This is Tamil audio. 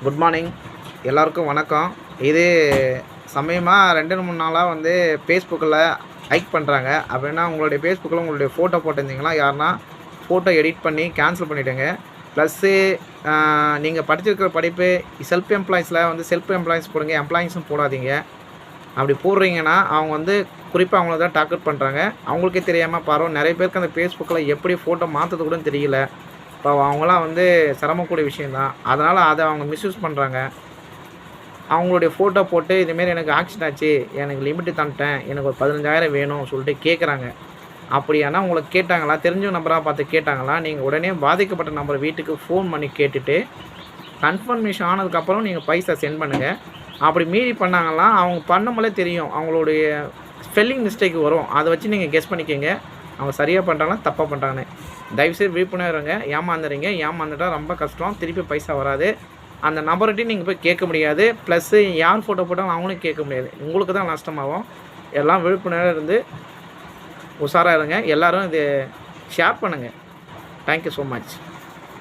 குட் மார்னிங் எல்லாருக்கும் வணக்கம். இது சமயமாக 2-3 நாளாக வந்து ஃபேஸ்புக்கில் ஹைக் பண்ணுறாங்க. அப்படின்னா உங்களுடைய ஃபேஸ்புக்கில் உங்களுடைய ஃபோட்டோ போட்டிருந்தீங்கன்னா யாருன்னா ஃபோட்டோ எடிட் பண்ணி கேன்சல் பண்ணிவிடுங்க. ப்ளஸ்ஸு நீங்கள் படிச்சிருக்கிற படிப்பு செல்ஃப் எம்ப்ளாயீஸில் வந்து செல்ஃப் எம்ப்ளாயீஸ் போடுங்க, எம்ப்ளாயீஸும் போடாதீங்க. அப்படி போடுறீங்கன்னா அவங்க வந்து குறிப்பாக அவங்கள தான் டார்கெட் பண்ணுறாங்க. அவங்களுக்கே தெரியாமல் பாருங்கள், நிறைய பேருக்கு அந்த ஃபேஸ்புக்கில் எப்படி ஃபோட்டோ மாற்றுறது கூட தெரியல. இப்போ அவங்களாம் வந்து சிரமக்கூடிய விஷயந்தான். அதனால் அதை அவங்க மிஸ்யூஸ் பண்ணுறாங்க. அவங்களுடைய ஃபோட்டோ போட்டு இதுமாரி எனக்கு ஆக்சிடென்ட் ஆச்சு, எனக்கு லிமிட்டு தாண்டிட்டேன், எனக்கு ஒரு 15,000 வேணும் சொல்லிட்டு கேட்குறாங்க. அப்படியானா உங்களுக்கு கேட்டாங்களா, தெரிஞ்ச நம்பராக பார்த்து கேட்டாங்களா, நீங்கள் உடனே பாதிக்கப்பட்ட நம்பர் வீட்டுக்கு ஃபோன் பண்ணி கேட்டுட்டு கன்ஃபர்மேஷன் ஆனதுக்கப்புறம் நீங்கள் பைசா சென்ட் பண்ணுங்கள். அப்படி மீறி பண்ணாங்கன்னா அவங்க பண்ணும்போதே தெரியும், அவங்களுடைய ஸ்பெல்லிங் மிஸ்டேக் வரும். அதை வச்சு நீங்கள் கெஸ் பண்ணிக்கோங்க அவங்க சரியாக பண்ணுறாங்களா தப்பாக பண்ணுறாங்கன்னு. தயவுசெய்து விழிப்புணர்வு இருங்க. ஏமாந்துறீங்க, ஏமாந்துட்டா ரொம்ப கஷ்டம், திருப்பி பைசா வராது. அந்த நம்பர்கிட்டையும் நீங்கள் போய் கேட்க முடியாது. ப்ளஸ்ஸு யார் ஃபோட்டோ போட்டாலும் அவங்களும் கேட்க முடியாது, உங்களுக்கு தான் நஷ்டமாகும். எல்லாம் விழிப்புணர்வு இருந்து உஷாராக இருங்க. எல்லோரும் இது ஷேர் பண்ணுங்கள். Thank you so much.